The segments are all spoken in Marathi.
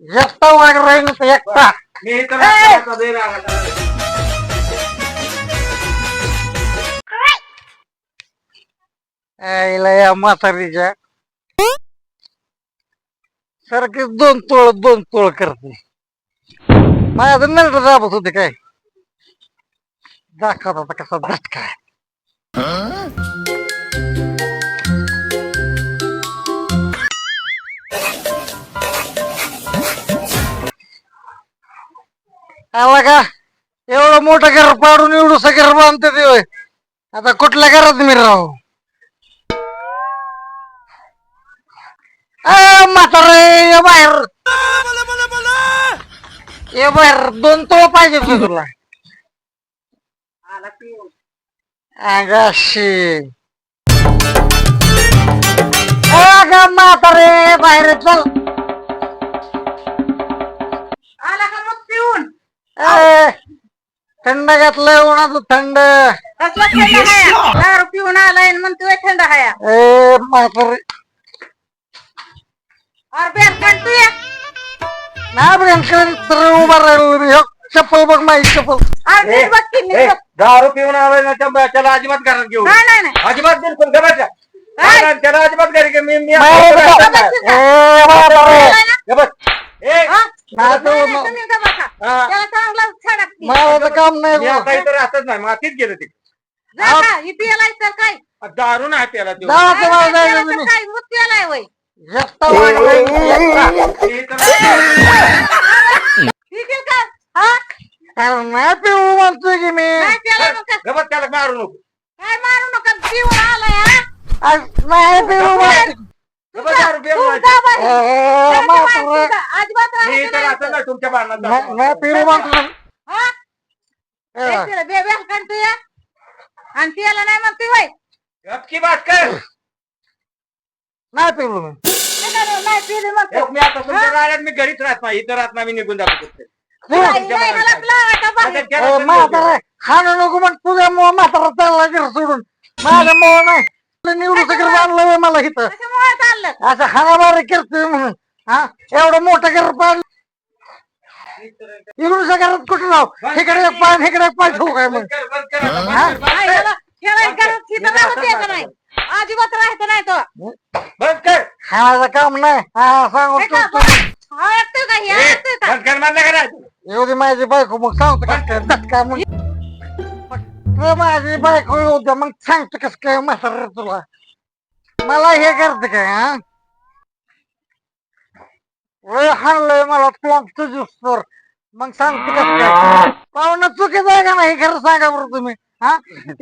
एकटा वाग राहील एकटा मी तर आता दे रागाला. आईला या म्हातारीच्या सारखे दोन तोळ करते. माझं नरड दाबत होते काय दाखवत होता कसा झटका. आला का एवढं मोठं घर पाडून एवढं घर बांधते ते होय. आता कुठल्या घरात मी राहू. म्हातारे ये बाहेर ये बाहेर. दोन तोळ पाहिजे तुला अगाशी. म्हातारे बाहेर चल. आला का मग पिऊन थंड घातलंय उन्हाचं थंड. कसला थंड हाया दारू पिऊन आलाय म्हणतोय थंड हाया. ए म्हातारे अरे बेल म्हणतोय ना ब्रेन तर उभा राहिलो. चप्पल बघ माझी चप्पल. अरे बघ की मी बघ. दारू पिऊन आलोय ना त्याला अजिबात घरात घेऊ नाही नाही नाही अजिबात बिलकुल गबाच्या त्याला अजिबात घरी घेऊ. मी ए म्हातारे गबस ए हा? नाही तर नाही, मग- तुम्ही का बसा. हा. त्याला चांगला छडकती. माझं काम नाही मी आता इथं राहतच नाही मातीत गेलं ते जा का? ही पियालाय तर काय दारू नाही प्याला ते जा ते मला काय जायचं पियाला तर तुम्ही. काय मूत पियालाय वय. एकटा वाग राहील एकटा. ठीक आहे का हा अरे नाही पिऊ म्हणतोय की मी. काय पियाला मग का? गबस त्याला मारू नको. काय मारू नका पिऊन आलाय हा नाही पिऊ म्हणतोय. गबस दारू पिऊन तू नाही. जा बाहेर. ए, म्हातारे अजिबात मी राहायचं इथं नाही. राहतच नाही तुमच्या भांडणात नाही पिऊ म्हणतोय. हा? एक तिला बेबे काढतोय आणि तिला नाही म्हणतोय वय. गपकी बात कर. नाही पिऊ मी. नाही पिली म्हणतोय. मी आता तुमच्या राहण्यात मी घरीच राहत नाही इथं राहत नाही मी निघून जातो कुठे. नाही, नाही, मला लावायचा बाहेर. म्हातारा खाणं नको मग तुझ्यामुळे म्हातारा चालला घर सोडून. माझ्यामुळे नाही निवडून सगळं बांधलं मला इथं. कशामुळे चाललं असं हाणामारी करतोय म्हणून. हा एवढं मोठं घर पाडलं. इकडून घरात कुठं राहू. इकडे एक पाय इकडे एक पाय ठेवू काय मग. नाही, याला खेळायला घरात तिथं राहत यायचं नाही. अजिबात राहायचं नाही तो. बंद कर. खाण्याचं काम नाही. हा सांगू हे का? तू हा, ऐकतोय का? हे ऐकतोय का? बंद कर म्हणलं का नाही? येऊ दे माझी बायको मग सांगतो कस काय झटका मग. फक्त माझी बायको येऊ द्या मग सांगतो कस काय म्हातारा तुला. मला हे करते काय हा वय हाणलंय मला तुझी स्टोर. मग सांगतो कस काय. पाहुणं चुकीचं आहे का नाही खरं सांगा बरं तुम्ही. हा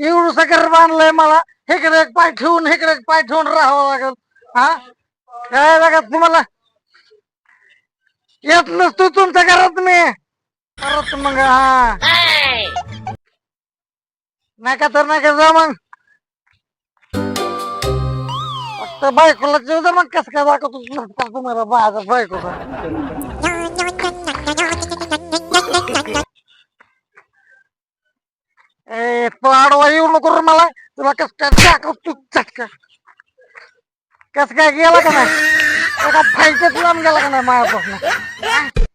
एवढं घर बांधलंय मला. इकडे एक पाय ठेवून इकडे एक पाय ठेवून राहावं लागेल. हा काय लागत तुम्हाला येत नसतो तुमच्या घरात मी परत मग. हा नका तर नका जा मग. फक्त बायकोला जेव दे मग कसं काय दाखवतो तुम्हाला माझा बायकोचा. ए तो आडवा येऊ नको रे मला. तुला कस काय दाखवतो झटका. कस काय गेला का नाही एका फाईटच लांब गेला का नाही माझ्यापासून.